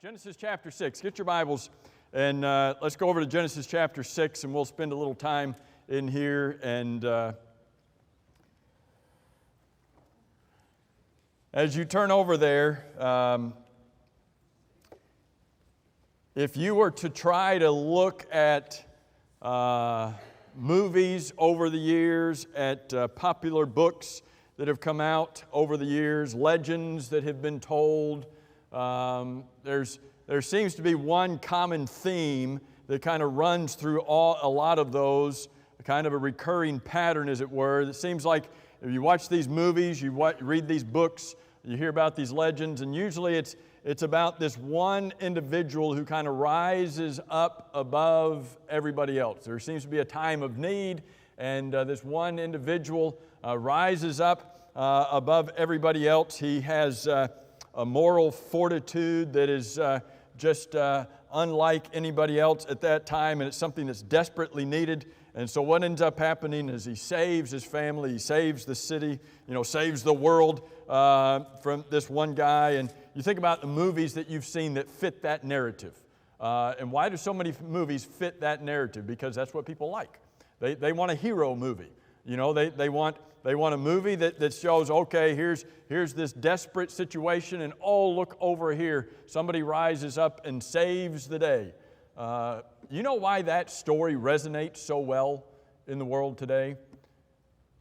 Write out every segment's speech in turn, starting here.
Genesis chapter 6. Get your Bibles and let's go over to Genesis chapter 6 and we'll spend a little time in here. And as you turn over there, if you were to try to look at movies over the years, at popular books that have come out over the years, legends that have been told, there seems to be one common theme that kind of runs through a lot of those, kind of a recurring pattern, as it were. It seems like if you watch these movies, you read these books, you hear about these legends, and usually it's about this one individual who kind of rises up above everybody else. There seems to be a time of need, and this one individual rises up above everybody else. He has a moral fortitude that is just unlike anybody else at that time, and it's something that's desperately needed. And so what ends up happening is he saves his family, he saves the city, saves the world from this one guy. And you think about the movies that you've seen that fit that narrative. And why do so many movies fit that narrative? Because that's what people like. They want a hero movie. They want a movie that shows, okay, here's this desperate situation, and oh, look over here. Somebody rises up and saves the day. You know why that story resonates so well in the world today?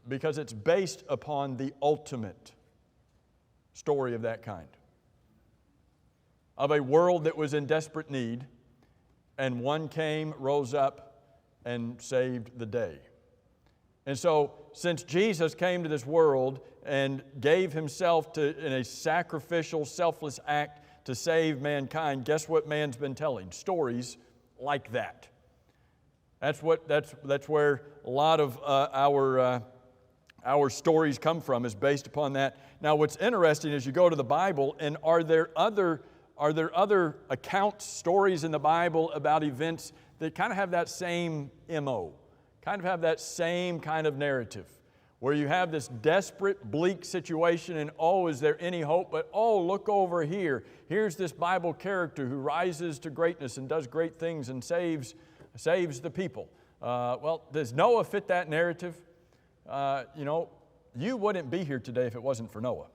Because it's based upon the ultimate story of that kind. Of a world that was in desperate need, and one came, rose up, and saved the day. And so, since Jesus came to this world and gave himself in a sacrificial, selfless act to save mankind, guess what man's been telling? Stories like that. That's where a lot of our stories come from, is based upon that. Now, what's interesting is you go to the Bible, and are there other accounts, stories in the Bible about events that kind of have that same MO? Kind of have that same kind of narrative, where you have this desperate, bleak situation, and oh, is there any hope? But oh, look over here. Here's this Bible character who rises to greatness and does great things and saves the people. Well, does Noah fit that narrative? You wouldn't be here today if it wasn't for Noah.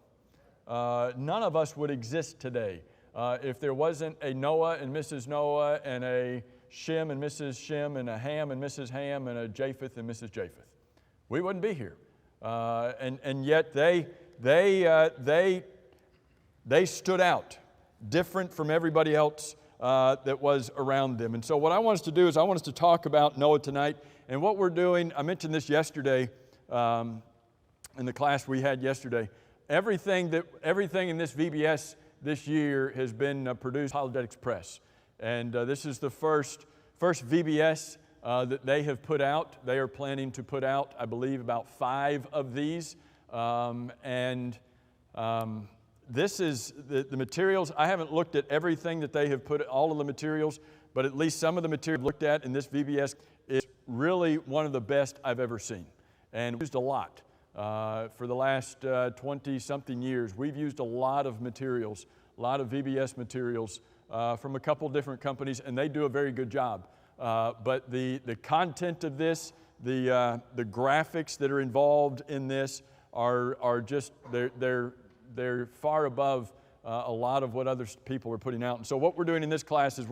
None of us would exist today if there wasn't a Noah and Mrs. Noah and a Shem and Mrs. Shem and a Ham and Mrs. Ham and a Japheth and Mrs. Japheth. We wouldn't be here. And yet they stood out, different from everybody else that was around them. And so what I want us to do is I want us to talk about Noah tonight. And what we're doing, I mentioned this yesterday in the class we had yesterday. Everything in this VBS this year has been produced by Apologetics Press. And this is the first VBS that they have put out. They are planning to put out, I believe, about 5 of these. This is the materials. I haven't looked at everything that they have put, all of the materials, but at least some of the material I've looked at in this VBS is really one of the best I've ever seen. And we've used a lot. For the last 20-something years, we've used a lot of materials, a lot of VBS materials from a couple different companies, and they do a very good job. But the content of this, the graphics that are involved in this are just, they're far above a lot of what other people are putting out. And so what we're doing in this class is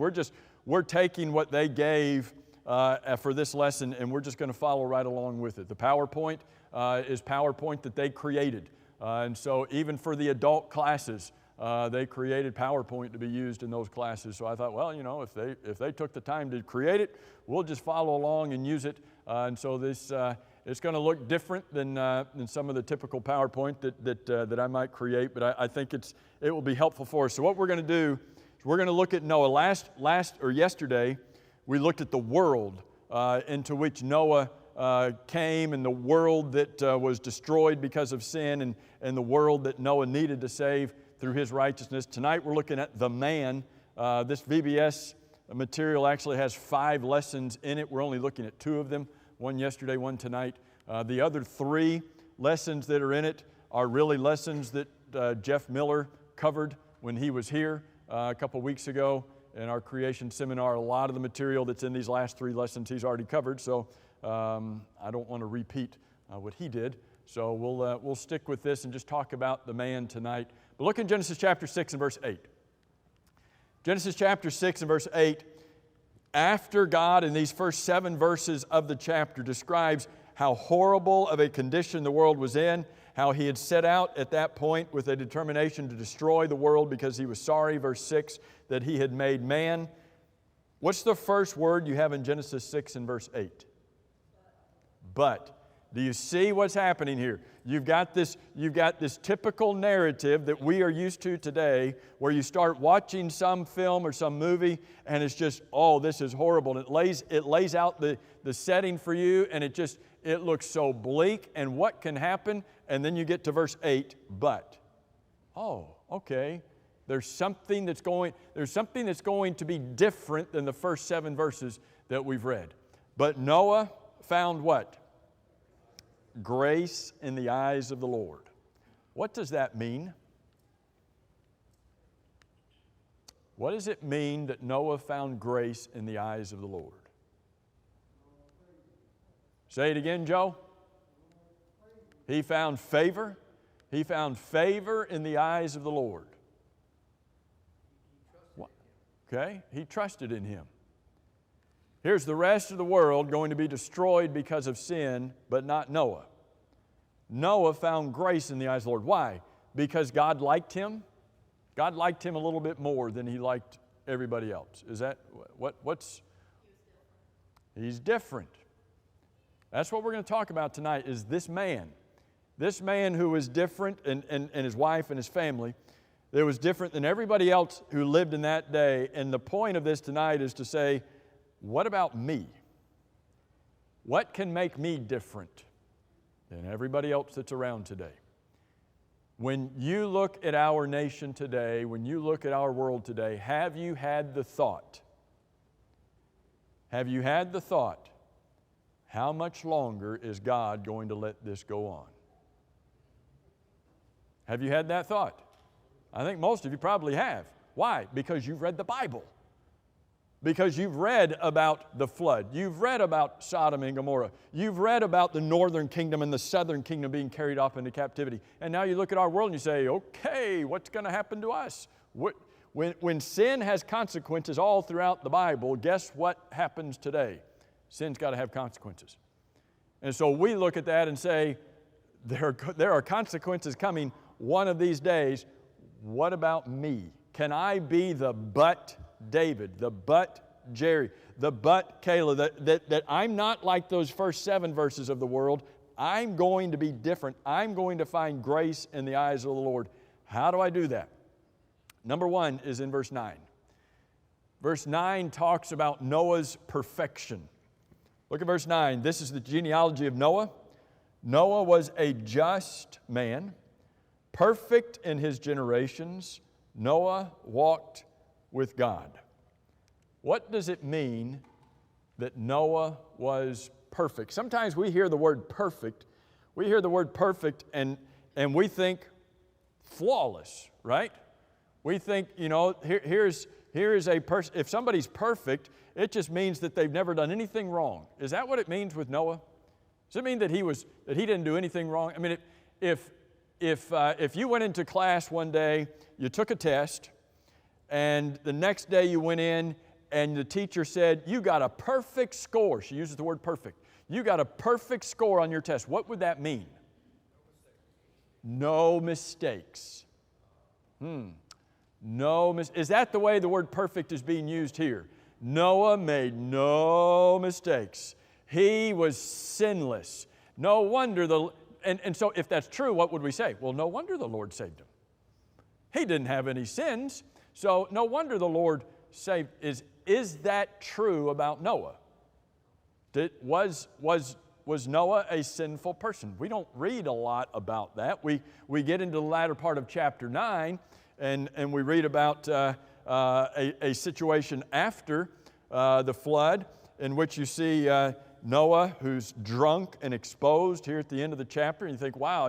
we're taking what they gave for this lesson, and we're just going to follow right along with it. The PowerPoint is PowerPoint that they created. And so even for the adult classes, they created PowerPoint to be used in those classes. So I thought, well, if they took the time to create it, we'll just follow along and use it. And so this it's going to look different than some of the typical PowerPoint that I might create, but I think it will be helpful for us. So what we're going to do is we're going to look at Noah. Yesterday, we looked at the world into which Noah came, and the world that was destroyed because of sin, and the world that Noah needed to save through his righteousness. Tonight we're looking at the man. This VBS material actually has 5 lessons in it. We're only looking at 2 of them, one yesterday, one tonight. The other 3 lessons that are in it are really lessons that Jeff Miller covered when he was here. a couple weeks ago in our creation seminar. A lot of the material that's in these last 3 lessons he's already covered, so I don't want to repeat what he did. So we'll stick with this and just talk about the man tonight. But look in Genesis chapter 6 and verse 8. Genesis chapter 6 and verse 8, after God in these first 7 verses of the chapter describes how horrible of a condition the world was in, how he had set out at that point with a determination to destroy the world because he was sorry, verse 6, that he had made man. What's the first word you have in Genesis 6 and verse 8? But. Do you see what's happening here? You've got this typical narrative that we are used to today where you start watching some film or some movie and it's just, oh, this is horrible. And it lays out the setting for you and it looks so bleak and what can happen? And then you get to verse 8, but. Oh, okay. There's something that's going to be different than the first 7 verses that we've read. But Noah found what? Grace in the eyes of the Lord. What does that mean? What does it mean that Noah found grace in the eyes of the Lord? Say it again, Joe. He found favor. He found favor in the eyes of the Lord. Okay, he trusted in Him. Here's the rest of the world going to be destroyed because of sin, but not Noah. Noah found grace in the eyes of the Lord. Why? Because God liked him? God liked him a little bit more than He liked everybody else. Is that what's? He's different. That's what we're going to talk about tonight is this man. This man who was different and his wife and his family, that was different than everybody else who lived in that day. And the point of this tonight is to say, what about me? What can make me different than everybody else that's around today? When you look at our nation today, when you look at our world today, have you had the thought? Have you had the thought, how much longer is God going to let this go on? Have you had that thought? I think most of you probably have. Why? Because you've read the Bible. Because you've read about the flood. You've read about Sodom and Gomorrah. You've read about the northern kingdom and the southern kingdom being carried off into captivity. And now you look at our world and you say, okay, what's going to happen to us? When sin has consequences all throughout the Bible, guess what happens today? Sin's got to have consequences. And so we look at that and say, there are consequences coming one of these days. What about me? Can I be the but David, the but Jerry, the but Kayla, that I'm not like those first 7 verses of the world. I'm going to be different. I'm going to find grace in the eyes of the Lord. How do I do that? Number 1 is in verse 9. Verse 9 talks about Noah's perfection. Look at verse 9. This is the genealogy of Noah. Noah was a just man, perfect in his generations. Noah walked with God. What does it mean that Noah was perfect? Sometimes we hear the word perfect. We hear the word perfect and we think flawless, right? We think, here is a person. If somebody's perfect, it just means that they've never done anything wrong. Is that what it means with Noah? Does it mean that he didn't do anything wrong? I mean, if you went into class one day, you took a test, and the next day you went in and the teacher said, you got a perfect score. She uses the word perfect. You got a perfect score on your test. What would that mean? No mistakes. Is that the way the word perfect is being used here? Noah made no mistakes. He was sinless. No wonder and so if that's true, what would we say? Well, no wonder the Lord saved him. He didn't have any sins, so no wonder the Lord saved. Is that true about Noah? Was Noah a sinful person? We don't read a lot about that. We get into the latter part of chapter 9, and we read about a situation after the flood in which you see Noah, who's drunk and exposed here at the end of the chapter. And you think, wow,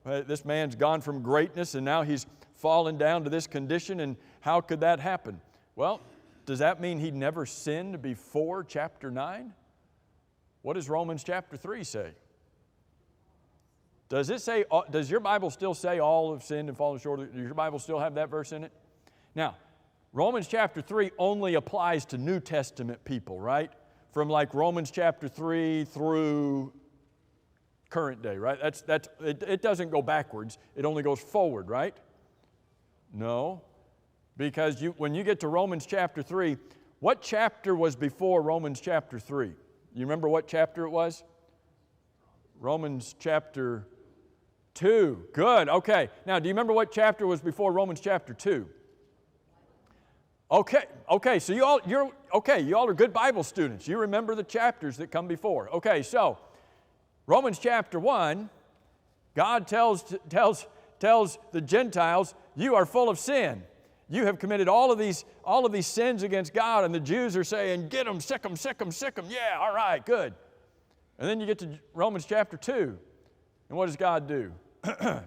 this man's gone from greatness and now he's fallen down to this condition, and how could that happen? Well, does that mean he never sinned before chapter 9? What does Romans chapter 3 say? Does it say, does your Bible still say all have sinned and fallen short? Does your Bible still have that verse in it? Now, Romans chapter 3 only applies to New Testament people, right? From like Romans chapter 3 through current day, right? It doesn't go backwards. It only goes forward, right? No, because when you get to Romans chapter 3, what chapter was before Romans chapter 3? You remember what chapter it was? Romans chapter 2. Good, okay. Now, do you remember what chapter was before Romans chapter 2? Okay, so you all are good Bible students. You remember the chapters that come before. Okay, so Romans chapter 1, God tells the Gentiles, you are full of sin. You have committed all of these sins against God, and the Jews are saying, get them, sick them, sick them, sick them. Yeah, all right, good. And then you get to Romans chapter 2, and what does God do?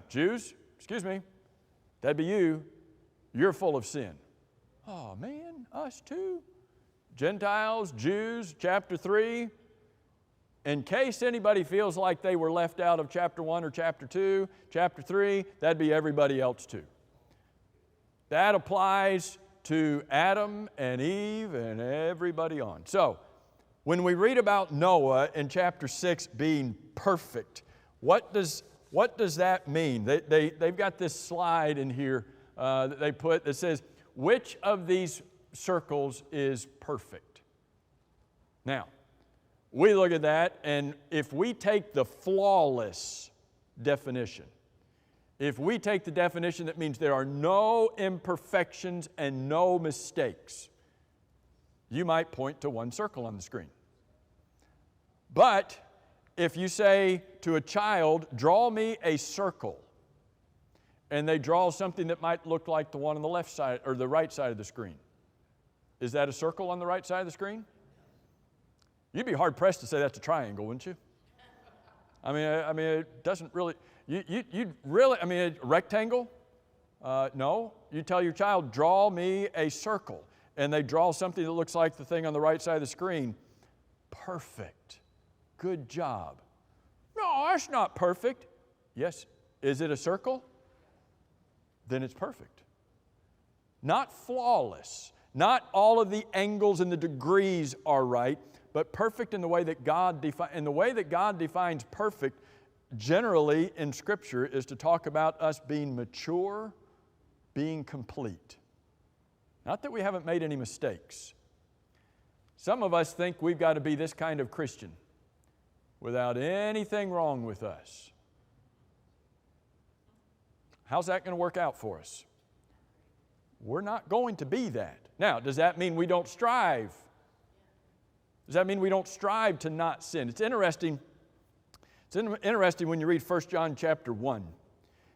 Jews, excuse me, that'd be you. You're full of sin. Oh man, us too. Gentiles, Jews, chapter 3. In case anybody feels like they were left out of chapter 1 or chapter 2, chapter 3, that'd be everybody else too. That applies to Adam and Eve and everybody on. So, when we read about Noah in chapter 6 being perfect, what does that mean? They've got this slide in here that they put that says, which of these circles is perfect? Now, we look at that, and if we take the flawless definition, if we take the definition that means there are no imperfections and no mistakes, you might point to one circle on the screen. But if you say to a child, draw me a circle, and they draw something that might look like the one on the left side or the right side of the screen, is that a circle on the right side of the screen? You'd be hard-pressed to say that's a triangle, wouldn't you? I mean, it doesn't really, you'd really, a rectangle? No. You tell your child, draw me a circle, and they draw something that looks like the thing on the right side of the screen. Perfect. Good job. No, that's not perfect. Yes. Is it a circle? Then it's perfect. Not flawless. Not all of the angles and the degrees are right, but perfect in the way that God defines perfect generally in Scripture is to talk about us being mature, being complete. Not that we haven't made any mistakes. Some of us think we've got to be this kind of Christian without anything wrong with us. How's that going to work out for us? We're not going to be that. Now, does that mean we don't strive? Does that mean we don't strive to not sin? It's interesting when you read 1 John chapter 1.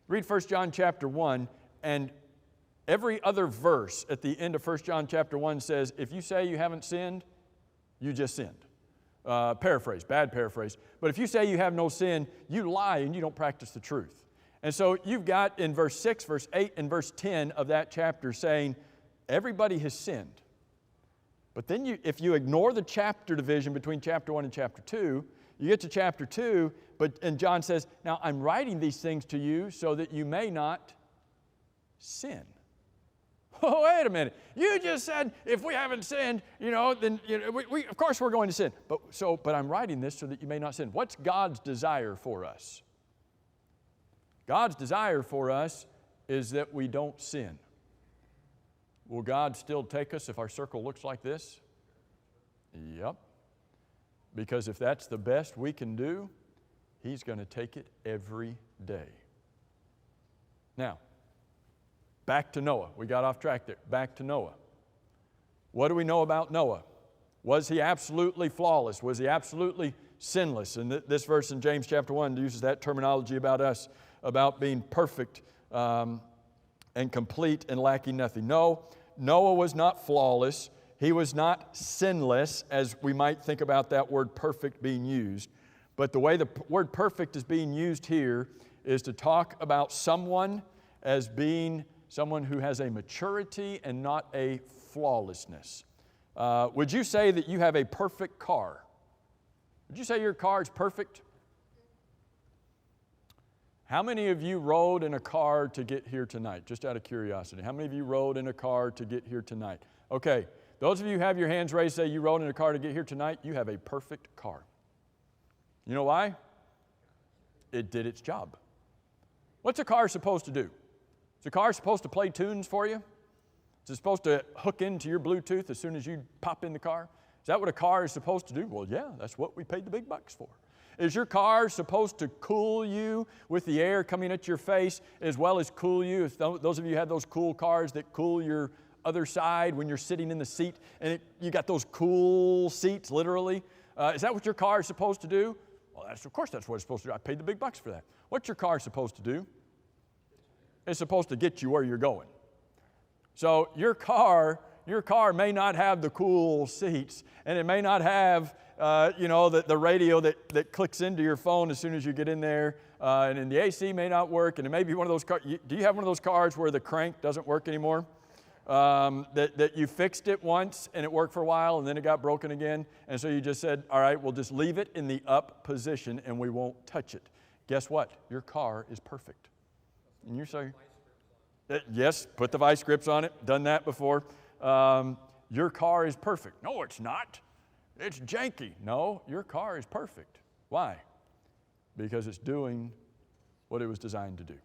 Read 1 John chapter 1, and every other verse at the end of 1 John chapter 1 says, if you say you haven't sinned, you just sinned. Paraphrase, bad paraphrase. But if you say you have no sin, you lie and you don't practice the truth. And so you've got in verse 6, verse 8, and verse 10 of that chapter saying, everybody has sinned. But then if you ignore the chapter division between chapter 1 and chapter 2, you get to chapter 2, and John says, now I'm writing these things to you so that you may not sin. Oh, wait a minute. You just said if we haven't sinned, then we of course we're going to sin. But I'm writing this so that you may not sin. What's God's desire for us? God's desire for us is that we don't sin. Will God still take us if our circle looks like this? Yep. Because if that's the best we can do, He's going to take it every day. Now, back to Noah. We got off track there. Back to Noah. What do we know about Noah? Was he absolutely flawless? Was he absolutely sinless? And this verse in James chapter 1 uses that terminology about us, about being perfect and complete and lacking nothing. No, Noah was not flawless. He was not sinless, as we might think about that word perfect being used. But the way the word perfect is being used here is to talk about someone as being someone who has a maturity and not a flawlessness. Would you say that you have a perfect car? Would you say your car is perfect? How many of you rode in a car to get here tonight? Just out of curiosity. How many of you rode in a car to get here tonight? Okay, those of you who have your hands raised say you rode in a car to get here tonight, you have a perfect car. You know why? It did its job. What's a car supposed to do? Is a car supposed to play tunes for you? Is it supposed to hook into your Bluetooth as soon as you pop in the car? Is that what a car is supposed to do? Well, yeah, that's what we paid the big bucks for. Is your car supposed to cool you with the air coming at your face as well as cool you? If those of you have those cool cars that cool your other side when you're sitting in the seat and you got those cool seats, literally. Is that what your car is supposed to do? Well, of course that's what it's supposed to do. I paid the big bucks for that. What's your car supposed to do? It's supposed to get you where you're going. So your car may not have the cool seats, and it may not have the radio that clicks into your phone as soon as you get in there, and then the AC may not work, and it may be one of those cars. Do you have one of those cars where the crank doesn't work anymore? That you fixed it once and it worked for a while and then it got broken again, and so you just said, all right, we'll just leave it in the up position and we won't touch it. Guess what? Your car is perfect. And you say, yes, put the vice grips on it. Done that before. Your car is perfect. No, it's not. It's janky. No, your car is perfect. Why? Because it's doing what it was designed to do.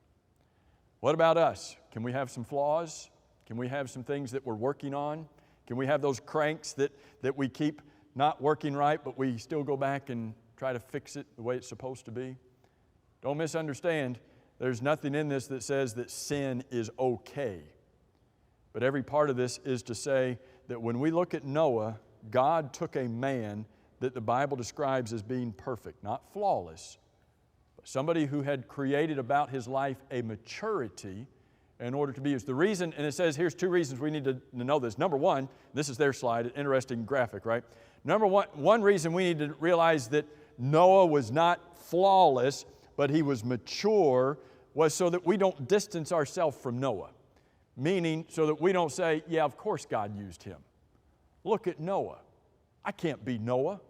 What about us? Can we have some flaws? Can we have some things that we're working on? Can we have those cranks that we keep not working right, but we still go back and try to fix it the way it's supposed to be? Don't misunderstand. There's nothing in this that says that sin is okay. But every part of this is to say that when we look at Noah, God took a man that the Bible describes as being perfect, not flawless, but somebody who had created about his life a maturity in order to be used. The reason, and it says here's two reasons we need to know this. Number one, this is their slide, an interesting graphic, right? Number one reason we need to realize that Noah was not flawless, but he was mature, was so that we don't distance ourselves from Noah. Meaning, so that we don't say, yeah, of course God used him. Look at Noah. I can't be Noah.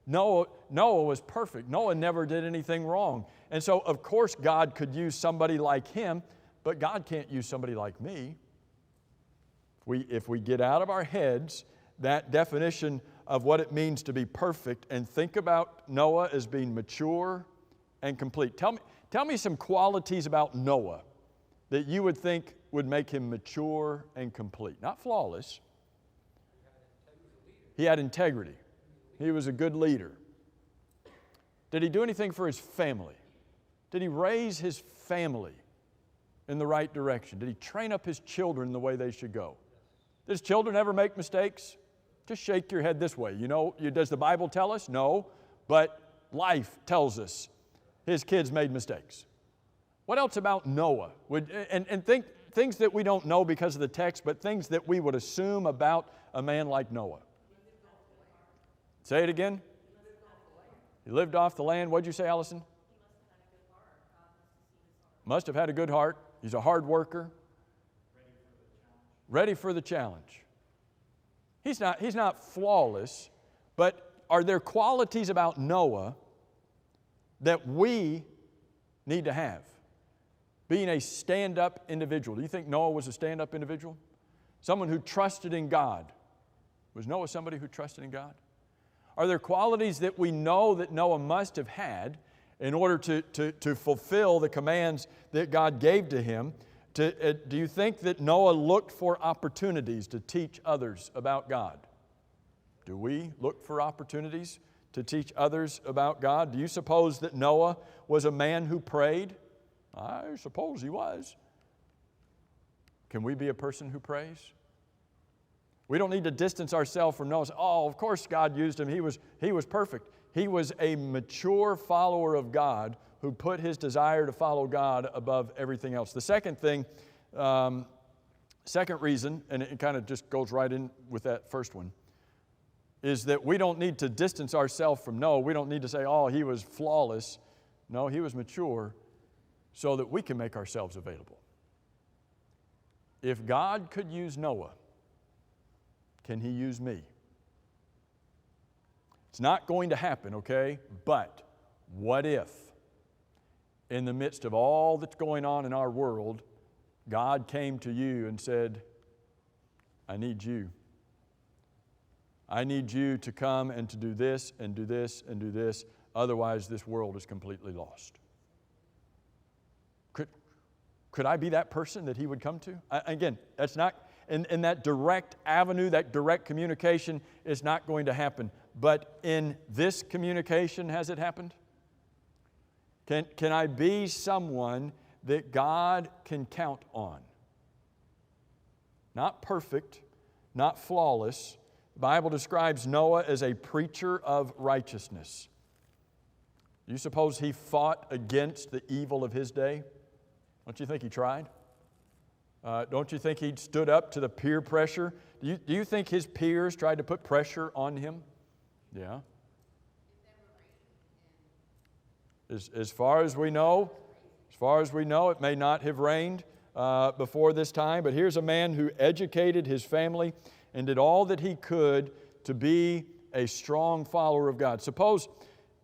Noah was perfect. Noah never did anything wrong. And so, of course, God could use somebody like him, but God can't use somebody like me. If we get out of our heads that definition of what it means to be perfect and think about Noah as being mature and complete. Tell me some qualities about Noah that you would think would make him mature and complete. Not flawless. He had integrity. He was a good leader. Did he do anything for his family? Did he raise his family in the right direction? Did he train up his children the way they should go? Did his children ever make mistakes? Just shake your head this way. Does the Bible tell us? No, but life tells us his kids made mistakes. What else about Noah? Think things that we don't know because of the text, but things that we would assume about a man like Noah. Say it again. He lived off the land. What'd you say, Allison? Must have had a good heart. He's a hard worker. Ready for the challenge. He's not flawless, but are there qualities about Noah that we need to have? Being a stand-up individual. Do you think Noah was a stand-up individual? Someone who trusted in God. Was Noah somebody who trusted in God? Are there qualities that we know that Noah must have had in order to fulfill the commands that God gave to him? Do you think that Noah looked for opportunities to teach others about God? Do we look for opportunities to teach others about God? Do you suppose that Noah was a man who prayed? I suppose he was. Can we be a person who prays? We don't need to distance ourselves from Noah. Oh, of course God used him. He was perfect. He was a mature follower of God who put his desire to follow God above everything else. The second thing, second reason, and it kind of just goes right in with that first one, is that we don't need to distance ourselves from Noah. We don't need to say, oh, he was flawless. No, he was mature so that we can make ourselves available. if God could use Noah, can He use me? It's not going to happen, okay? But what if, in the midst of all that's going on in our world, God came to you and said, I need you. I need you to come and to do this and do this and do this. Otherwise, this world is completely lost. Could I be that person that He would come to? Again, that's not, in that direct avenue, that direct communication is not going to happen. But in this communication, has it happened? Can I be someone that God can count on? Not perfect, not flawless. The Bible describes Noah as a preacher of righteousness. Do you suppose he fought against the evil of his day? Don't you think he tried? Don't you think he stood up to the peer pressure? Do you think his peers tried to put pressure on him? Yeah. As far as we know, it may not have rained before this time, but here's a man who educated his family and did all that he could to be a strong follower of God. Suppose,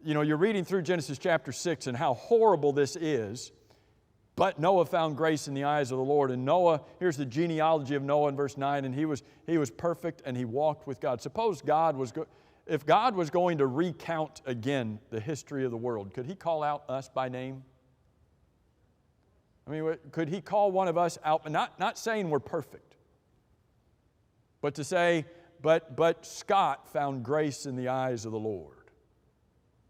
you're reading through Genesis chapter 6 and how horrible this is, but Noah found grace in the eyes of the Lord. And Noah, here's the genealogy of Noah in verse 9, and he was perfect and he walked with God. Suppose if God was going to recount again the history of the world, could He call out us by name? I mean, could He call one of us out, not saying we're perfect, but to say, but Scott found grace in the eyes of the Lord.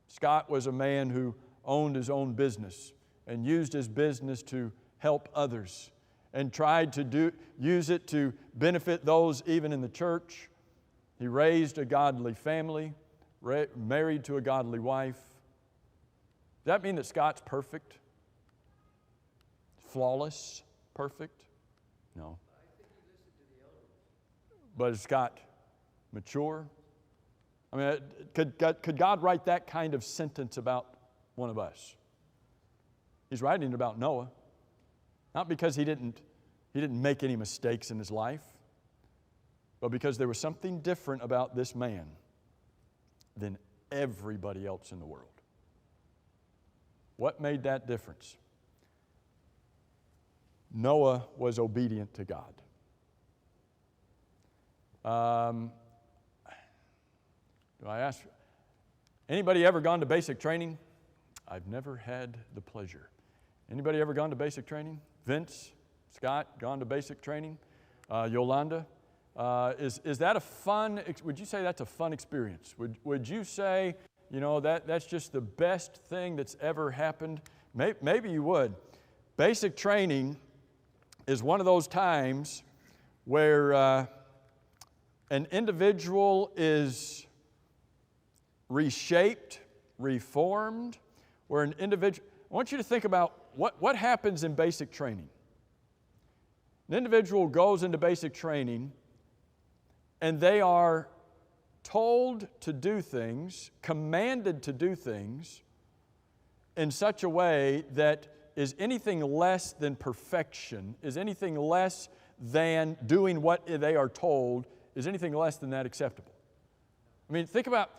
Scott was a man who owned his own business and used his business to help others and tried to use it to benefit those even in the church. He raised a godly family, married to a godly wife. Does that mean that Scott's perfect? Flawless? Perfect? No. But is Scott mature? I mean, could God write that kind of sentence about one of us? He's writing about Noah, not because he didn't make any mistakes in his life, but because there was something different about this man than everybody else in the world. What made that difference? Noah was obedient to God. Do I ask, anybody ever gone to basic training? I've never had the pleasure. Anybody ever gone to basic training? Vince, Scott, gone to basic training? Yolanda? Is that a fun, would you say that's a fun experience? Would you say, that's just the best thing that's ever happened? Maybe you would. Basic training is one of those times where an individual is reshaped, reformed, where an individual, I want you to think about what happens in basic training. An individual goes into basic training and they are told to do things, commanded to do things in such a way that is anything less than perfection, is anything less than doing what they are told, is anything less than that acceptable? I mean, think about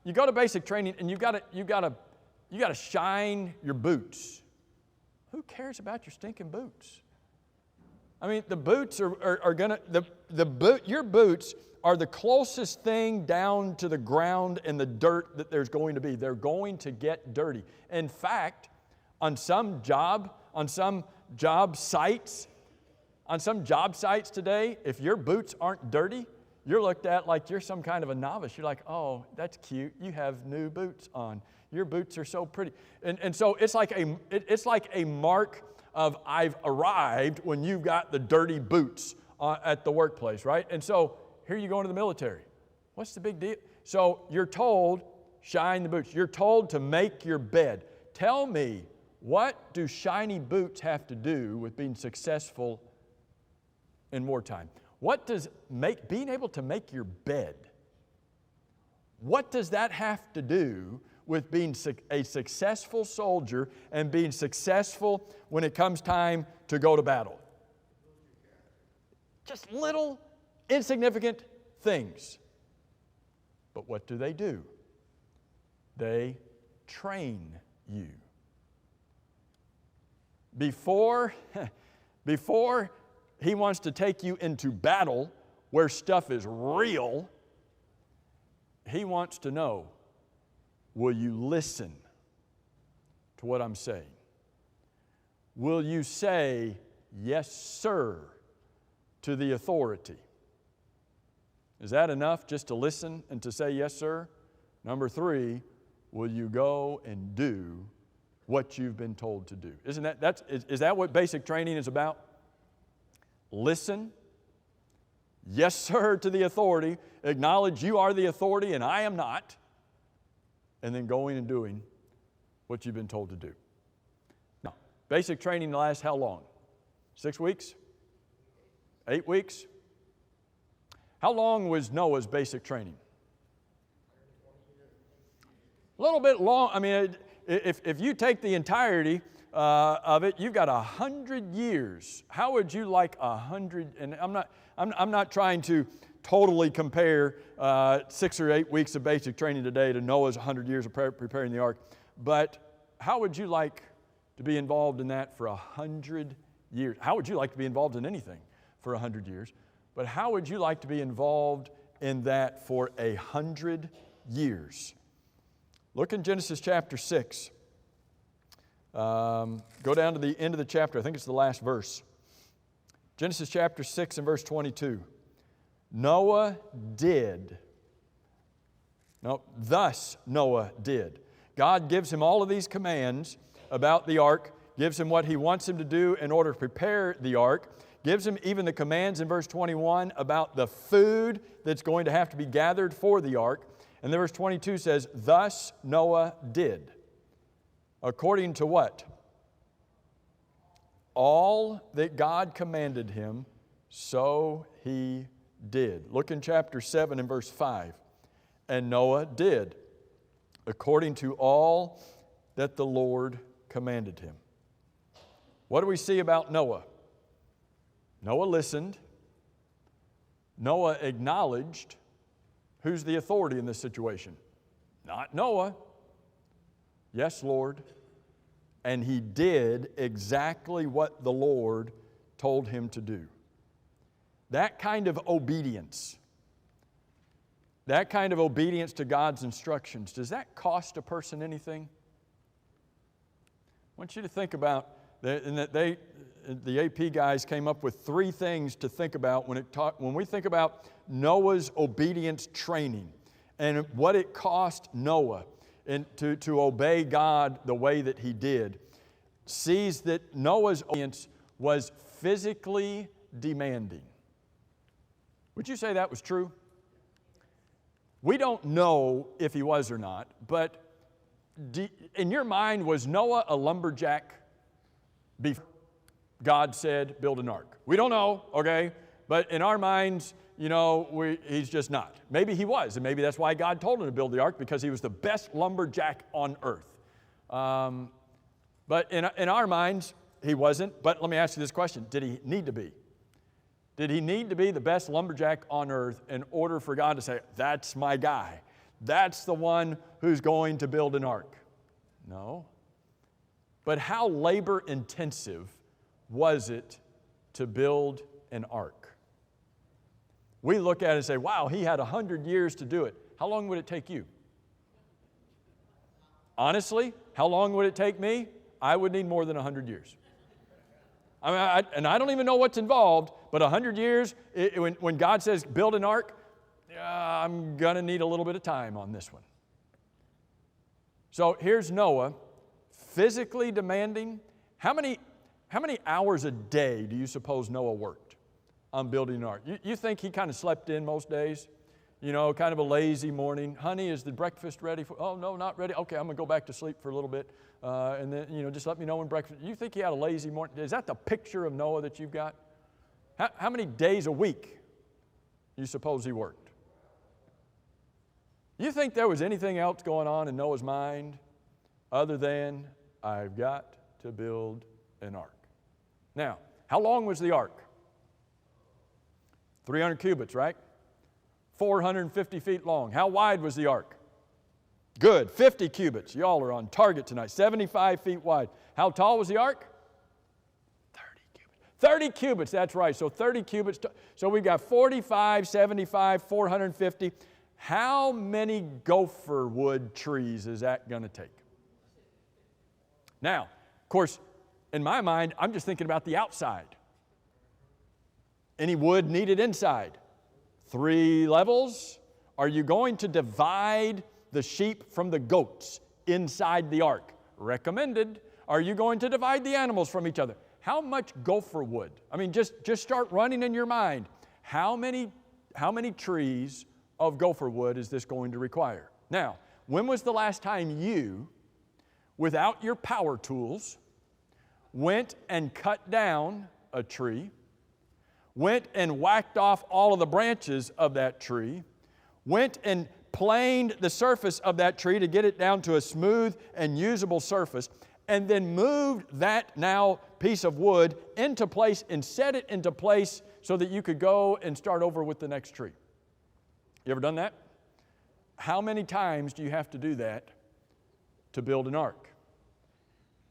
you go to basic training and you got to shine your boots. Who cares about your stinking boots? I mean, the boots are gonna your boots are the closest thing down to the ground and the dirt that there's going to be. They're going to get dirty. In fact, on some job sites today, if your boots aren't dirty, you're looked at like you're some kind of a novice. You're like, oh, that's cute. You have new boots on. Your boots are so pretty. And so it's like a mark of I've arrived when you've got the dirty boots at the workplace, right? And so here you go into the military. What's the big deal? So you're told, shine the boots. You're told to make your bed. Tell me, what do shiny boots have to do with being successful in wartime? What does being able to make your bed, what does that have to do with being a successful soldier and being successful when it comes time to go to battle? just little insignificant things. But what do? They train you. Before He wants to take you into battle where stuff is real, He wants to know, will you listen to what I'm saying? Will you say, yes, sir, to the authority? Is that enough just to listen and to say, yes, sir? Number 3, will you go and do what you've been told to do? Is that what basic training is about? Listen, yes, sir, to the authority, acknowledge you are the authority and I am not, and then going and doing what you've been told to do. Now, basic training lasts how long? 6 weeks? 8 weeks? How long was Noah's basic training? A little bit long. I mean, if you take the entirety of it, you've got 100 years. How would you like 100? And I'm not trying to totally compare 6 or 8 weeks of basic training today to Noah's 100 years of preparing the ark. But how would you like to be involved in that for 100 years? How would you like to be involved in anything for 100 years? But how would you like to be involved in that for 100 years? Look in Genesis chapter 6. Go down to the end of the chapter. I think it's the last verse. Genesis chapter 6 and verse 22. Thus Noah did. God gives him all of these commands about the ark, gives him what He wants him to do in order to prepare the ark, gives him even the commands in verse 21 about the food that's going to have to be gathered for the ark. And then verse 22 says, thus Noah did. According to what? All that God commanded him, so he did. Look in chapter 7 and verse 5. And Noah did, according to all that the Lord commanded him. What do we see about Noah? Noah listened. Noah acknowledged. Who's the authority in this situation? Not Noah. Yes, Lord. And he did exactly what the Lord told him to do. That kind of obedience to God's instructions, does that cost a person anything? I want you to think about, the AP guys came up with 3 things to think about when we think about Noah's obedience training and what it cost Noah to obey God the way that he did. Sees that Noah's obedience was physically demanding. Would you say that was true? We don't know if he was or not, but in your mind, was Noah a lumberjack before God said, build an ark? We don't know, okay? But in our minds, he's just not. Maybe he was, and maybe that's why God told him to build the ark, because he was the best lumberjack on earth. But in our minds, he wasn't. But let me ask you this question. Did he need to be? Did he need to be the best lumberjack on earth in order for God to say, that's my guy? That's the one who's going to build an ark? No. But how labor intensive was it to build an ark? We look at it and say, wow, he had 100 years to do it. How long would it take you? Honestly, how long would it take me? I would need more than 100 years. I don't even know what's involved, but 100 years, when God says build an ark, I'm going to need a little bit of time on this one. So here's Noah, physically demanding. How many hours a day do you suppose Noah worked on building an ark? You think he kind of slept in most days? Kind of a lazy morning. Honey, is the breakfast ready? Oh, no, not ready. Okay, I'm going to go back to sleep for a little bit. And then, just let me know when breakfast. You think he had a lazy morning? Is that the picture of Noah that you've got? How many days a week you suppose he worked? You think there was anything else going on in Noah's mind other than, I've got to build an ark? Now, how long was the ark? 300 cubits, right? 450 feet long. How wide was the ark? Good, 50 cubits. Y'all are on target tonight. 75 feet wide. How tall was the ark? 30 cubits. 30 cubits, that's right. So 30 cubits. So we've got 45, 75, 450. How many gopher wood trees is that going to take? Now, of course, in my mind, I'm just thinking about the outside. Any wood needed inside? 3 levels. Are you going to divide the sheep from the goats inside the ark? Recommended. Are you going to divide the animals from each other? How much gopher wood? I mean, just start running in your mind. How many trees of gopher wood is this going to require? Now, when was the last time you, without your power tools, went and cut down a tree, went and whacked off all of the branches of that tree, went and planed the surface of that tree to get it down to a smooth and usable surface, and then moved that now piece of wood into place and set it into place so that you could go and start over with the next tree? You ever done that? How many times do you have to do that to build an ark?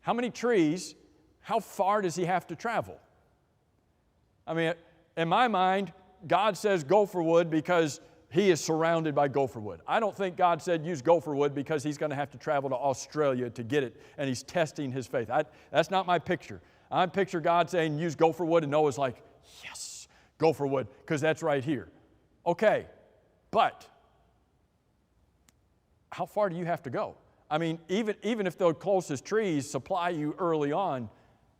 How many trees? How far does he have to travel? I mean, in my mind, God says gopher wood because he is surrounded by gopher wood. I don't think God said use gopher wood because he's going to have to travel to Australia to get it and he's testing his faith. That's not my picture. I picture God saying use gopher wood, and Noah's like, yes, gopher wood, because that's right here. Okay, but how far do you have to go? I mean, even if the closest trees supply you early on,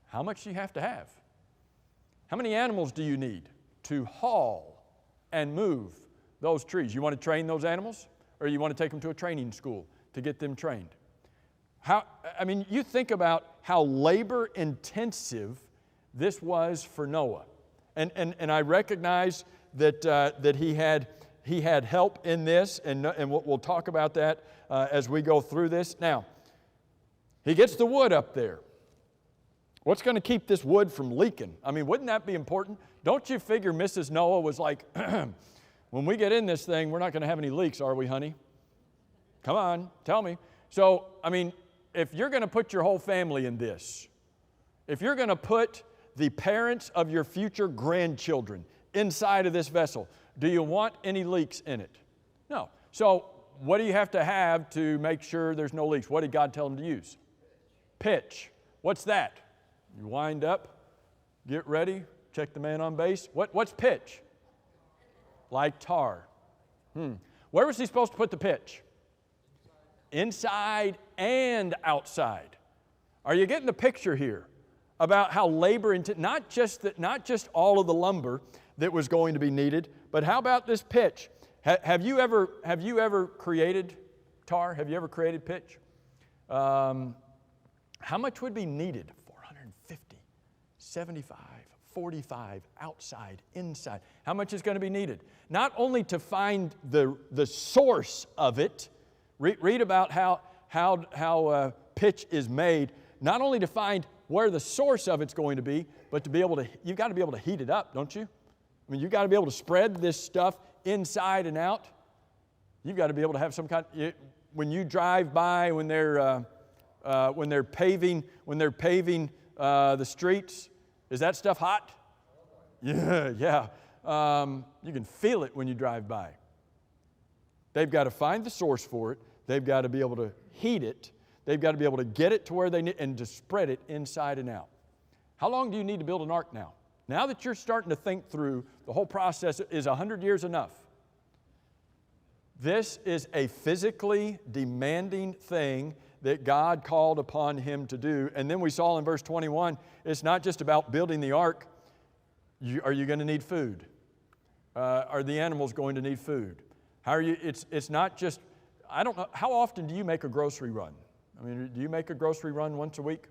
how much do you have to have? How many animals do you need to haul and move those trees? You want to train those animals, or you want to take them to a training school to get them trained? You think about how labor intensive this was for Noah. And I recognize that he had help in this, and we'll talk about that as we go through this. Now, he gets the wood up there. What's going to keep this wood from leaking? I mean, wouldn't that be important? Don't you figure Mrs. Noah was like, when we get in this thing, we're not going to have any leaks, are we, honey? Come on, tell me. So, I mean, if you're going to put your whole family in this, if you're going to put the parents of your future grandchildren inside of this vessel, do you want any leaks in it? No. So, what do you have to make sure there's no leaks? What did God tell them to use? Pitch. What's that? You wind up, get ready, check the man on base. What's pitch? Like tar. Where was he supposed to put the pitch? Inside and outside. Are you getting the picture here about how labor not just all of the lumber that was going to be needed, but how about this pitch? Have you ever created tar? Have you ever created pitch? How much would be needed? 450, 75, 45, outside, inside. How much is going to be needed? Not only to find the source of it, read about how pitch is made, not only to find where the source of it's going to be, but you've got to be able to heat it up, don't you? I mean, you've got to be able to spread this stuff inside and out. You've got to be able to have some kind. When you drive by, when they're paving the streets, is that stuff hot? Yeah. You can feel it when you drive by. They've got to find the source for it. They've got to be able to heat it. They've got to be able to get it to where they need and to spread it inside and out. How long do you need to build an ark now? Now that you're starting to think through the whole process, is 100 years enough? This is a physically demanding thing that God called upon him to do. And then we saw in verse 21, it's not just about building the ark. Are you going to need food? Are the animals going to need food? It's not just, I don't know, how often do you make a grocery run? I mean, do you make a grocery run once a week?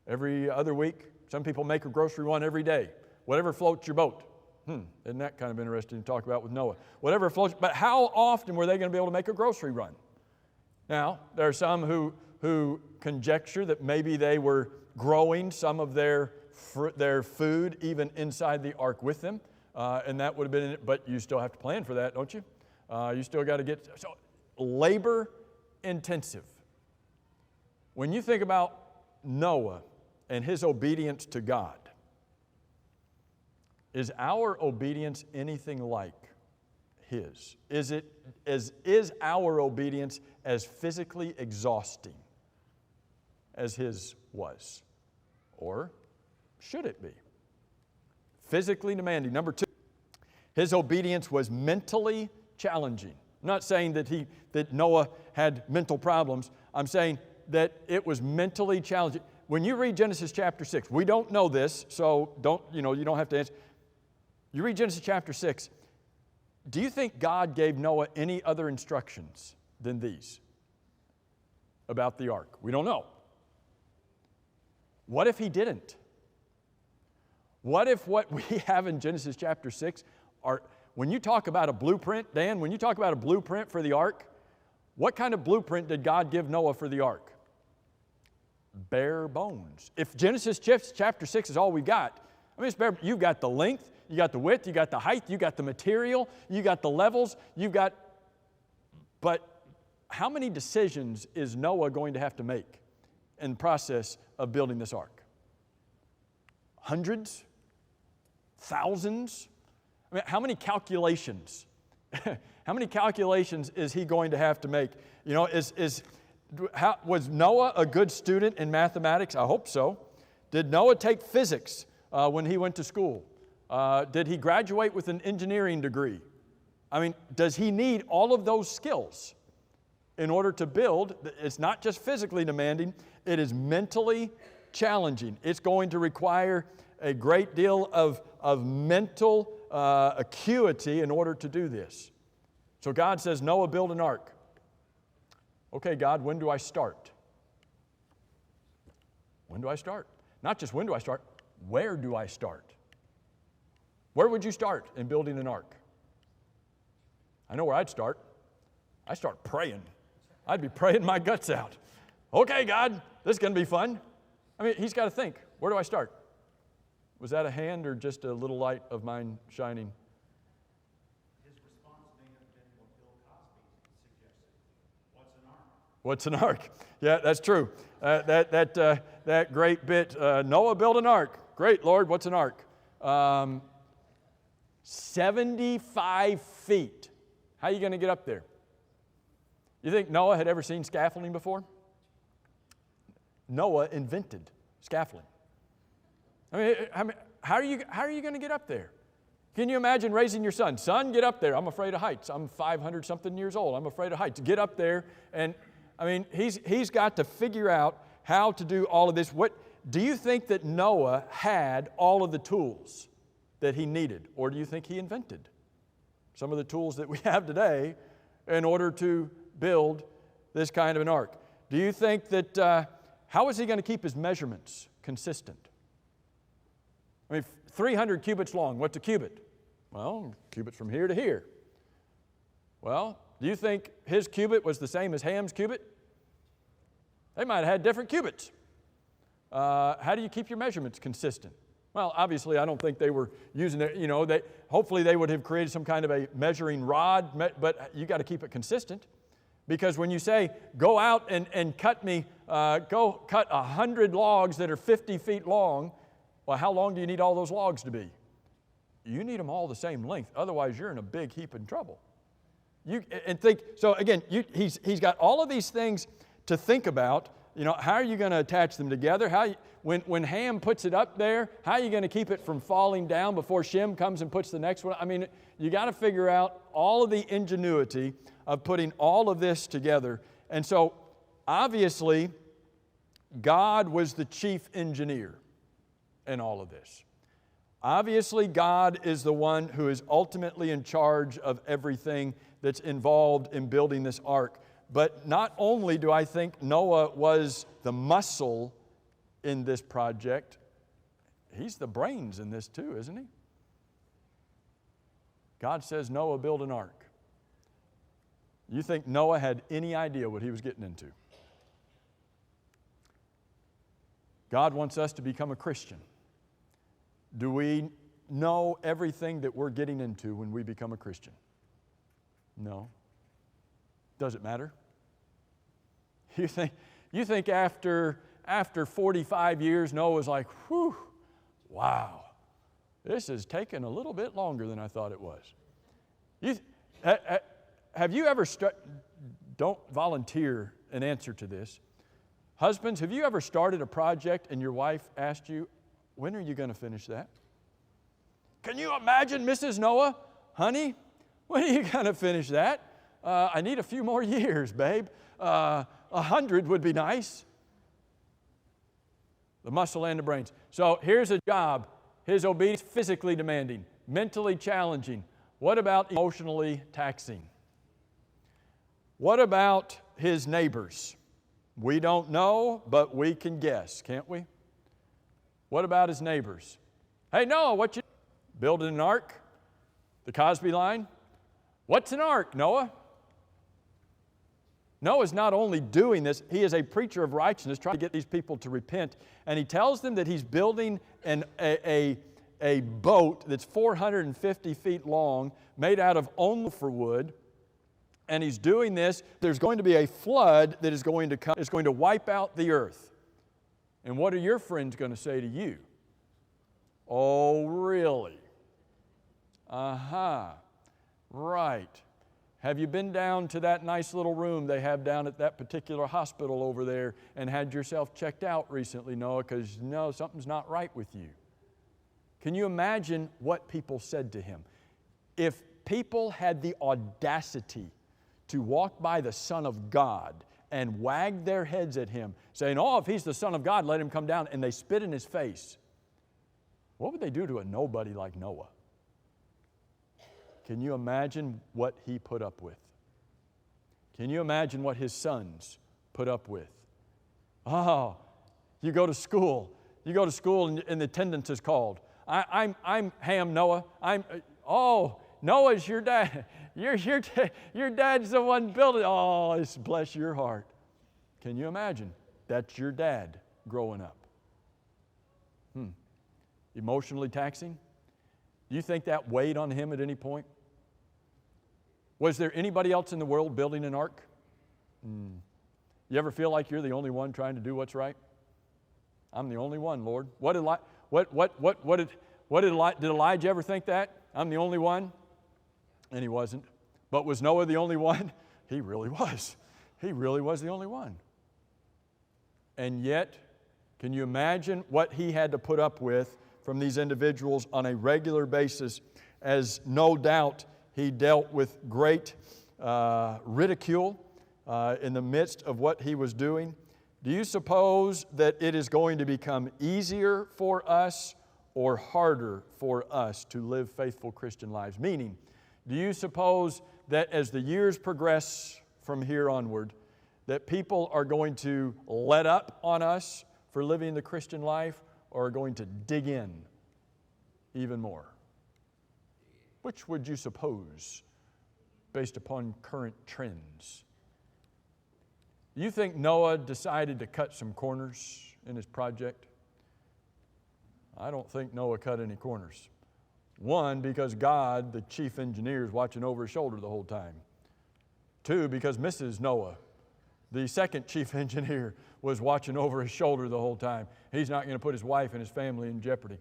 Every other week? Some people make a grocery run every day. Whatever floats your boat. Isn't that kind of interesting to talk about with Noah? Whatever floats, but how often were they going to be able to make a grocery run? Now, there are some who conjecture that maybe they were growing some of their food even inside the ark with them. and that would have been it. But you still have to plan for that, don't you? You still got to get, so labor intensive. When you think about Noah and his obedience to God, is our obedience anything like his? Is our obedience as physically exhausting as his was? Or should it be? Physically demanding. Number two, his obedience was mentally challenging. I'm not saying that Noah had mental problems. I'm saying that it was mentally challenging. When you read Genesis chapter 6, we don't know this, so you don't have to answer. You read Genesis chapter 6, do you think God gave Noah any other instructions than these about the ark? We don't know. What if he didn't? What if what we have in Genesis chapter 6 are, when you talk about a blueprint, Dan, when you talk about a blueprint for the ark, what kind of blueprint did God give Noah for the ark? Bare bones. If Genesis chapter 6 is all we got, I mean, it's bare, you've got the length, you got the width, you got the height, you got the material, you got the levels, but how many decisions is Noah going to have to make in the process of building this ark? Hundreds? Thousands? I mean, how many calculations? How many calculations is he going to have to make? You know, was Noah a good student in mathematics? I hope so. Did Noah take physics when he went to school? Did he graduate with an engineering degree? I mean, does he need all of those skills in order to build? It's not just physically demanding, it is mentally challenging. It's going to require a great deal of mental acuity in order to do this. So God says, Noah, build an ark. Okay, God, when do I start? When do I start? Not just when do I start, where do I start? Where would you start in building an ark? I know where I'd start. I'd start praying. I'd be praying my guts out. Okay, God, this is going to be fun. I mean, he's got to think, where do I start? Was that a hand or just a little light of mine shining? His response may have been what Bill Cosby suggested. What's an ark? What's an ark? Yeah, that's true. That great bit, Noah built an ark. Great, Lord, what's an ark? 75 feet. How are you going to get up there? You think Noah had ever seen scaffolding before? Noah invented scaffolding. I mean, how are you going to get up there? Can you imagine raising your son? Son, get up there. I'm afraid of heights. I'm 500-something years old. I'm afraid of heights. Get up there. And, I mean, he's got to figure out how to do all of this. What do you think that Noah had all of the tools that he needed? Or do you think he invented some of the tools that we have today in order to build this kind of an ark? Do you think that, how is he going to keep his measurements consistent? I mean, 300 cubits long, what's a cubit? Well, cubits from here to here. Well, do you think his cubit was the same as Ham's cubit? They might have had different cubits. How do you keep your measurements consistent? Well, obviously, I don't think they were using it, hopefully they would have created some kind of a measuring rod, but you got to keep it consistent. Because when you say, go out and cut me, go cut 100 logs that are 50 feet long, well, how long do you need all those logs to be? You need them all the same length. Otherwise, you're in a big heap of trouble. So again, he's got all of these things to think about. You know, how are you going to attach them together? When Ham puts it up there, how are you going to keep it from falling down before Shem comes and puts the next one? I mean, you got to figure out all of the ingenuity of putting all of this together. And so, obviously, God was the chief engineer in all of this. Obviously, God is the one who is ultimately in charge of everything that's involved in building this ark. But not only do I think Noah was the muscle in this project, he's the brains in this too, isn't he? God says, Noah, build an ark. You think Noah had any idea what he was getting into? God wants us to become a Christian. Do we know everything that we're getting into when we become a Christian? No. Does it matter? You think after 45 years, Noah's like, whew, wow, this has taken a little bit longer than I thought it was. Have you ever, don't volunteer an answer to this. Husbands, have you ever started a project and your wife asked you, when are you going to finish that? Can you imagine Mrs. Noah? Honey, when are you going to finish that? I need a few more years, babe. 100 would be nice. The muscle and the brains. So here's a job. His obedience, physically demanding, mentally challenging. What about emotionally taxing? What about his neighbors? We don't know, but we can guess, can't we? What about his neighbors? Hey, Noah, what you building an ark? The Cosby line? What's an ark, Noah? Noah's not only doing this, he is a preacher of righteousness, trying to get these people to repent. And he tells them that he's building a boat that's 450 feet long, made out of only for wood. And he's doing this. There's going to be a flood that is going to come. It's going to wipe out the earth. And what are your friends going to say to you? Oh, really? Right. Have you been down to that nice little room they have down at that particular hospital over there and had yourself checked out recently, Noah, because no, something's not right with you? Can you imagine what people said to him? If people had the audacity to walk by the Son of God and wag their heads at him, saying, oh, if he's the Son of God, let him come down, and they spit in his face, what would they do to a nobody like Noah? Can you imagine what he put up with? Can you imagine what his sons put up with? Oh, you go to school. You go to school and the attendance is called. I'm Ham Noah. Noah's your dad. Your dad's the one building. Oh, bless your heart. Can you imagine? That's your dad growing up. Emotionally taxing? Do you think that weighed on him at any point? Was there anybody else in the world building an ark? You ever feel like you're the only one trying to do what's right? I'm the only one, Lord. Did Elijah ever think that? I'm the only one? And he wasn't. But was Noah the only one? He really was. He really was the only one. And yet, can you imagine what he had to put up with from these individuals on a regular basis, as no doubt he dealt with great ridicule in the midst of what he was doing? Do you suppose that it is going to become easier for us or harder for us to live faithful Christian lives? Meaning, do you suppose that as the years progress from here onward, that people are going to let up on us for living the Christian life, or are going to dig in even more? Which would you suppose, based upon current trends? Do you think Noah decided to cut some corners in his project? I don't think Noah cut any corners. One, because God, the chief engineer, is watching over his shoulder the whole time. Two, because Mrs. Noah, the second chief engineer, was watching over his shoulder the whole time. He's not going to put his wife and his family in jeopardy.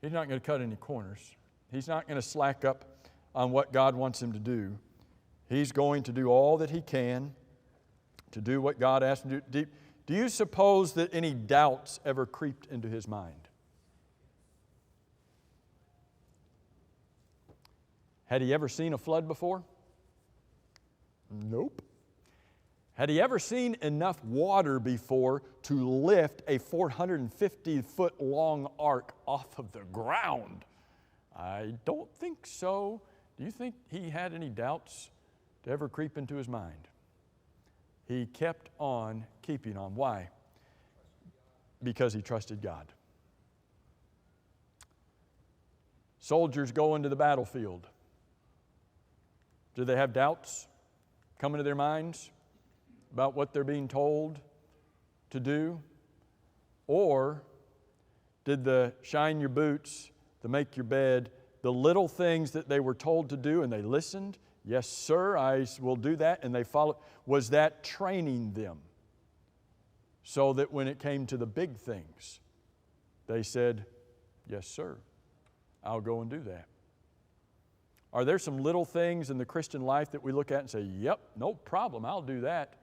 He's not going to cut any corners. He's not going to slack up on what God wants him to do. He's going to do all that he can to do what God asked him to do. Do you suppose that any doubts ever creeped into his mind? Had he ever seen a flood before? Nope. Had he ever seen enough water before to lift a 450-foot long ark off of the ground? I don't think so. Do you think he had any doubts to ever creep into his mind? He kept on keeping on. Why? Because he trusted God. Soldiers go into the battlefield. Do they have doubts come into their minds about what they're being told to do? Or did the shine your boots, to make your bed, the little things that they were told to do and they listened. Yes, sir, I will do that. And they followed. Was that training them so that when it came to the big things, they said, yes, sir, I'll go and do that? Are there some little things in the Christian life that we look at and say, yep, no problem, I'll do that?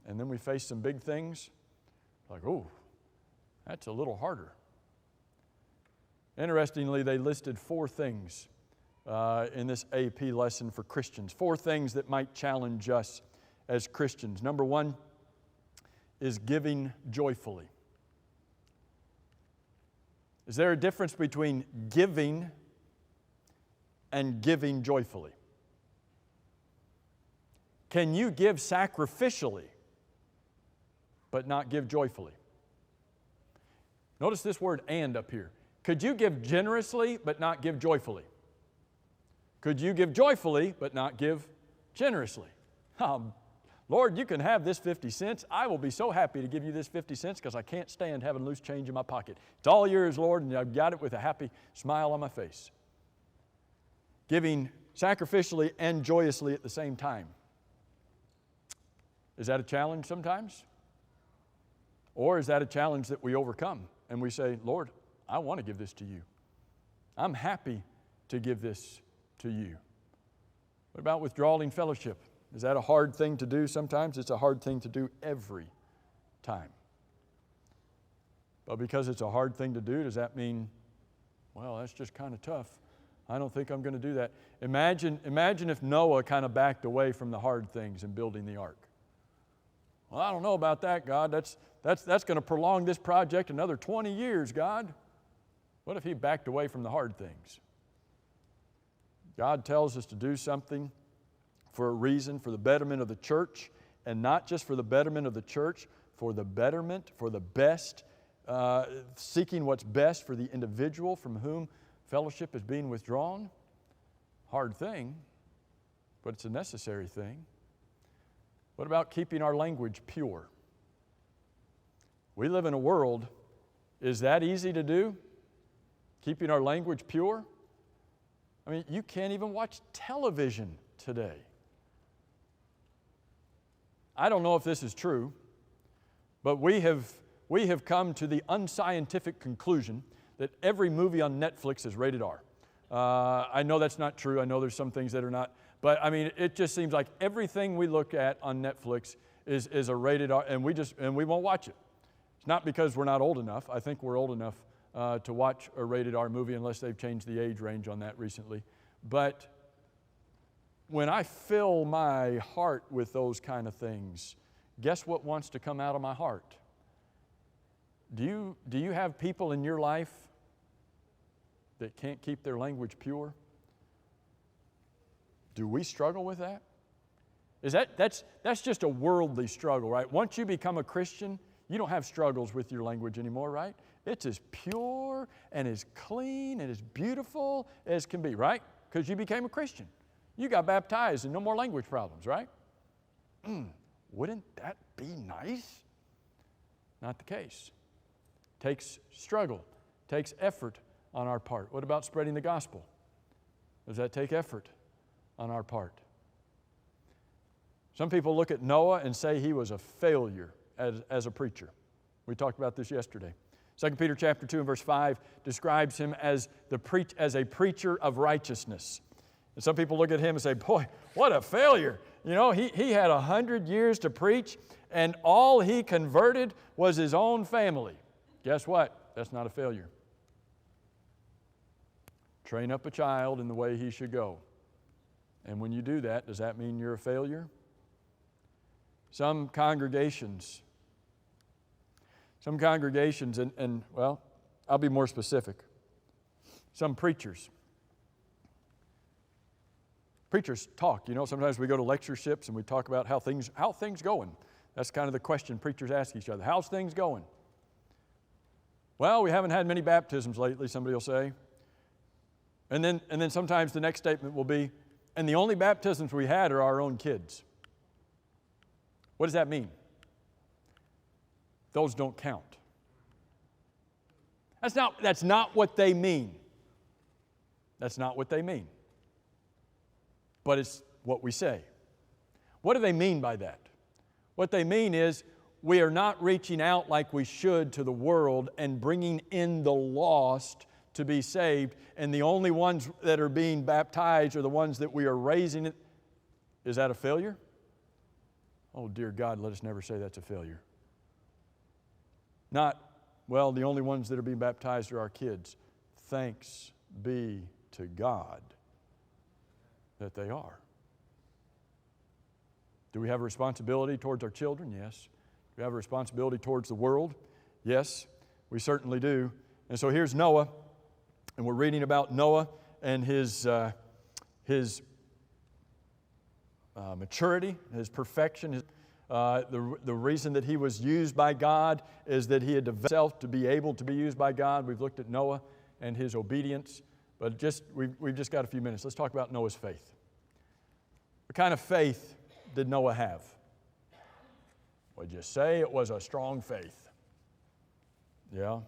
And then we face some big things, like, oh, that's a little harder. Interestingly, they listed 4 things in this AP lesson for Christians. 4 things that might challenge us as Christians. Number 1 is giving joyfully. Is there a difference between giving and giving joyfully? Can you give sacrificially but not give joyfully? Notice this word "and" up here. Could you give generously but not give joyfully? Could you give joyfully but not give generously? Lord, you can have this 50 cents. I will be so happy to give you this 50 cents because I can't stand having loose change in my pocket. It's all yours, Lord, and I've got it with a happy smile on my face. Giving sacrificially and joyously at the same time. Is that a challenge sometimes? Or is that a challenge that we overcome and we say, Lord, I want to give this to you. I'm happy to give this to you. What about withdrawing fellowship? Is that a hard thing to do sometimes? It's a hard thing to do every time. But because it's a hard thing to do, does that mean, well, that's just kind of tough? I don't think I'm going to do that. Imagine if Noah kind of backed away from the hard things in building the ark. Well, I don't know about that, God. That's going to prolong this project another 20 years, God. What if he backed away from the hard things? God tells us to do something for a reason, for the betterment of the church, and not just for the betterment of the church, for the betterment, for the best, seeking what's best for the individual from whom fellowship is being withdrawn. Hard thing, but it's a necessary thing. What about keeping our language pure? We live in a world, is that easy to do? Keeping our language pure? I mean, you can't even watch television today. I don't know if this is true, but we have come to the unscientific conclusion that every movie on Netflix is rated R. I know that's not true. I know there's some things that are not. But I mean, it just seems like everything we look at on Netflix is a rated R, and we won't watch it. It's not because we're not old enough. I think we're old enough to watch a rated R movie unless they've changed the age range on that recently. But when I fill my heart with those kind of things, guess what wants to come out of my heart? Do you have people in your life that can't keep their language pure? Do we struggle with that? That's just a worldly struggle, right? Once you become a Christian, you don't have struggles with your language anymore, right? It's as pure and as clean and as beautiful as can be, right? Because you became a Christian. You got baptized and no more language problems, right? Wouldn't that be nice? Not the case. Takes struggle, takes effort on our part. What about spreading the gospel? Does that take effort on our part? Some people look at Noah and say he was a failure as a preacher. We talked about this yesterday. 2 Peter chapter 2 and verse 5 describes him as a preacher of righteousness. And some people look at him and say, boy, what a failure. You know, he had 100 years to preach, and all he converted was his own family. Guess what? That's not a failure. Train up a child in the way he should go. And when you do that, does that mean you're a failure? Some congregations, and well, I'll be more specific. Some preachers talk. You know, sometimes we go to lectureships and we talk about how things going. That's kind of the question preachers ask each other. How's things going? Well, we haven't had many baptisms lately, somebody will say. And then sometimes the next statement will be, and the only baptisms we had are our own kids. What does that mean? Those don't count. That's not what they mean. That's not what they mean. But it's what we say. What do they mean by that? What they mean is we are not reaching out like we should to the world and bringing in the lost to be saved, and the only ones that are being baptized are the ones that we are raising. Is that a failure? Oh, dear God, let us never say that's a failure. Not, well, the only ones that are being baptized are our kids. Thanks be to God that they are. Do we have a responsibility towards our children? Yes. Do we have a responsibility towards the world? Yes, we certainly do. And so here's Noah, and we're reading about Noah and his maturity, his perfection. The reason that he was used by God is that he had developed himself to be able to be used by God. We've looked at Noah and his obedience, but we've just got a few minutes. Let's talk about Noah's faith. What kind of faith did Noah have? Would you say it was a strong faith? Yeah.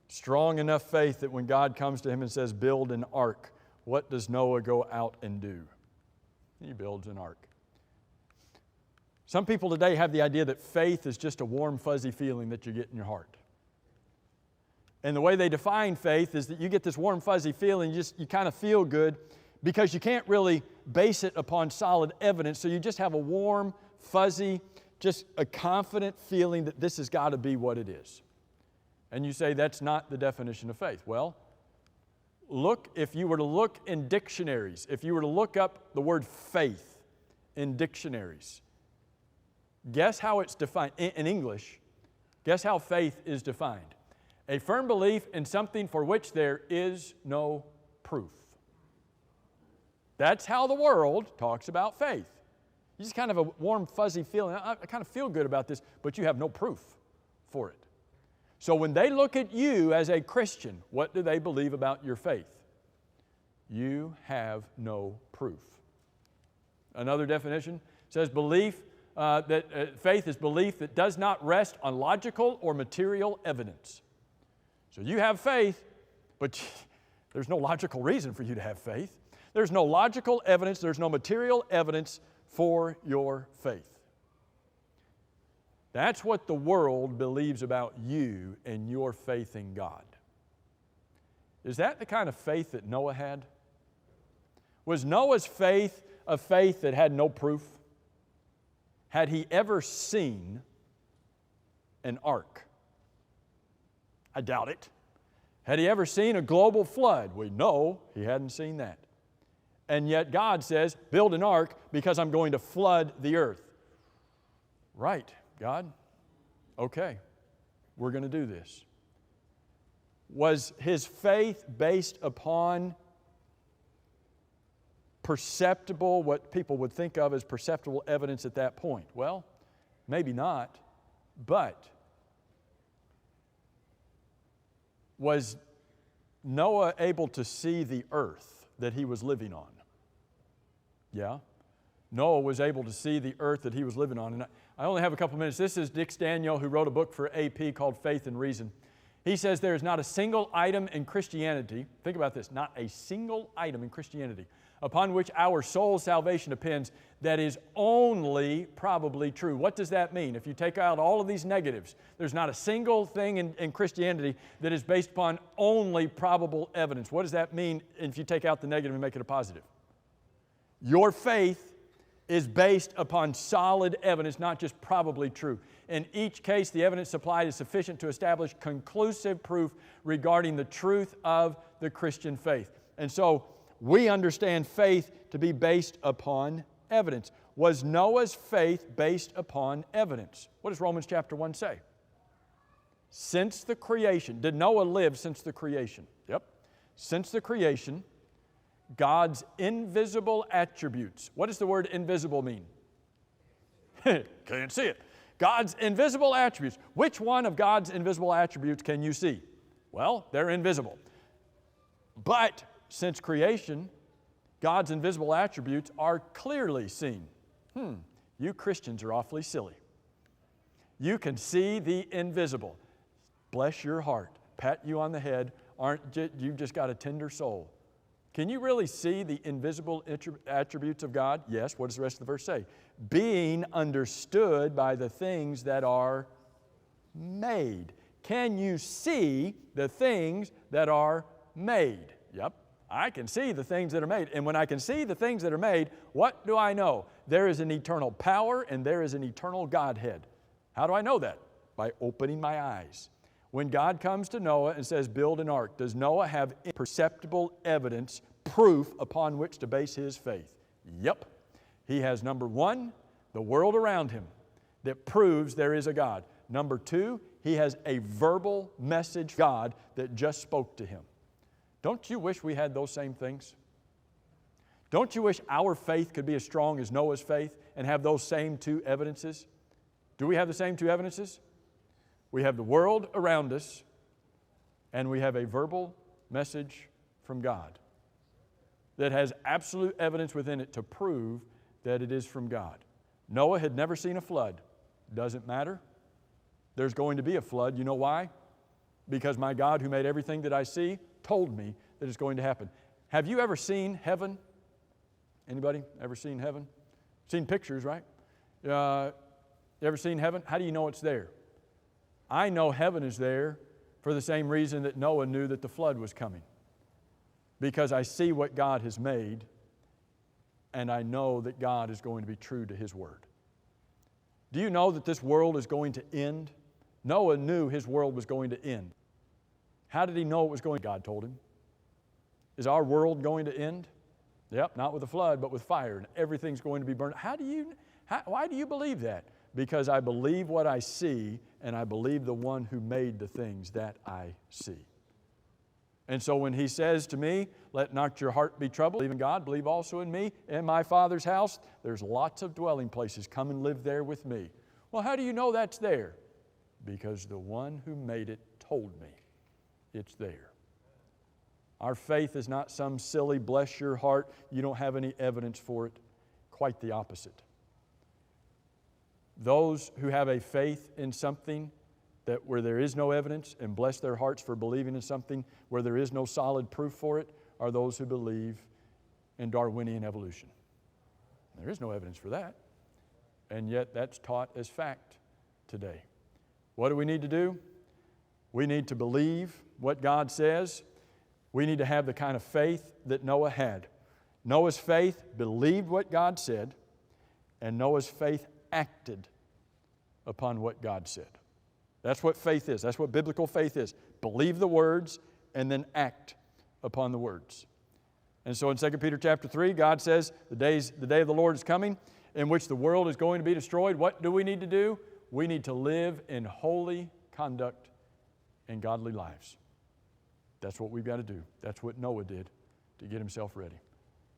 Strong enough faith that when God comes to him and says, build an ark, what does Noah go out and do? He builds an ark. Some people today have the idea that faith is just a warm, fuzzy feeling that you get in your heart. And the way they define faith is that you get this warm, fuzzy feeling, you kind of feel good because you can't really base it upon solid evidence. So you just have a warm, fuzzy, just a confident feeling that this has got to be what it is. And you say that's not the definition of faith. Well, if you were to look in dictionaries, if you were to look up the word faith in dictionaries, guess how it's defined in English. Guess how faith is defined. A firm belief in something for which there is no proof. That's how the world talks about faith. You just kind of a warm, fuzzy feeling. I kind of feel good about this, but you have no proof for it. So when they look at you as a Christian, what do they believe about your faith? You have no proof. Another definition says faith is belief that does not rest on logical or material evidence. So you have faith, but there's no logical reason for you to have faith. There's no logical evidence, there's no material evidence for your faith. That's what the world believes about you and your faith in God. Is that the kind of faith that Noah had? Was Noah's faith a faith that had no proof? Had he ever seen an ark? I doubt it. Had he ever seen a global flood? We know he hadn't seen that. And yet God says, build an ark because I'm going to flood the earth. Right, God. Okay, we're going to do this. Was his faith based upon perceptible, what people would think of as perceptible evidence at that point? Well, maybe not, but was Noah able to see the earth that he was living on? Yeah. Noah was able to see the earth that he was living on. And I only have a couple minutes. This is Dick Staniel, who wrote a book for AP called Faith and Reason. He says there is not a single item in Christianity, think about this, not a single item in Christianity upon which our soul's salvation depends that is only probably true. What does that mean? If you take out all of these negatives, there's not a single thing in Christianity that is based upon only probable evidence. What does that mean if you take out the negative and make it a positive? Your faith is based upon solid evidence, not just probably true. In each case, the evidence supplied is sufficient to establish conclusive proof regarding the truth of the Christian faith. And so we understand faith to be based upon evidence. Was Noah's faith based upon evidence? What does Romans chapter 1 say? Since the creation. Did Noah live since the creation? Yep. Since the creation, God's invisible attributes. What does the word invisible mean? Can't see it. God's invisible attributes. Which one of God's invisible attributes can you see? Well, they're invisible. But since creation, God's invisible attributes are clearly seen. You Christians are awfully silly. You can see the invisible. Bless your heart. Pat you on the head. You've just got a tender soul. Can you really see the invisible attributes of God? Yes. What does the rest of the verse say? Being understood by the things that are made. Can you see the things that are made? Yep. I can see the things that are made. And when I can see the things that are made, what do I know? There is an eternal power and there is an eternal Godhead. How do I know that? By opening my eyes. When God comes to Noah and says, build an ark, does Noah have imperceptible evidence, proof upon which to base his faith? Yep. He has, number one, the world around him that proves there is a God. Number two, he has a verbal message from God that just spoke to him. Don't you wish we had those same things? Don't you wish our faith could be as strong as Noah's faith and have those same two evidences? Do we have the same two evidences? We have the world around us, and we have a verbal message from God that has absolute evidence within it to prove that it is from God. Noah had never seen a flood. Doesn't matter. There's going to be a flood. You know why? Because my God, who made everything that I see, told me that it's going to happen. Have you ever seen heaven? Anybody ever seen heaven? Seen pictures, right? You ever seen heaven? How do you know it's there? I know heaven is there for the same reason that Noah knew that the flood was coming. Because I see what God has made, and I know that God is going to be true to His Word. Do you know that this world is going to end? Noah knew his world was going to end. How did he know it was going to end? God told him. Is our world going to end? Yep, not with a flood, but with fire, and everything's going to be burned. Why do you believe that? Because I believe what I see, and I believe the one who made the things that I see. And so when he says to me, let not your heart be troubled, believe in God, believe also in me. In my Father's house, there's lots of dwelling places. Come and live there with me. Well, how do you know that's there? Because the one who made it told me it's there. Our faith is not some silly, bless your heart, you don't have any evidence for it. Quite the opposite. Those who have a faith in something that where there is no evidence and bless their hearts for believing in something where there is no solid proof for it are those who believe in Darwinian evolution. There is no evidence for that. And yet that's taught as fact today. What do we need to do? We need to believe what God says. We need to have the kind of faith that Noah had. Noah's faith believed what God said, and Noah's faith acted upon what God said. That's what faith is. That's what biblical faith is. Believe the words and then act upon the words. And so in 2 Peter chapter 3, God says, the day of the Lord is coming, in which the world is going to be destroyed. What do we need to do? We need to live in holy conduct and godly lives. That's what we've got to do. That's what Noah did to get himself ready.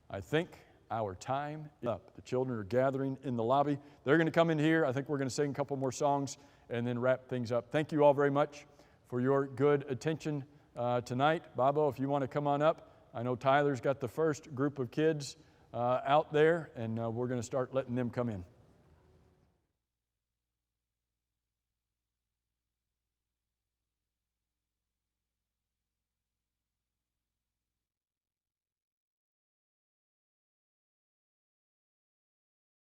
I think our time is up. The children are gathering in the lobby. They're going to come in here. I think we're going to sing a couple more songs and then wrap things up. Thank you all very much for your good attention tonight. Bobo, if you want to come on up. I know Tyler's got the first group of kids out there, and we're going to start letting them come in.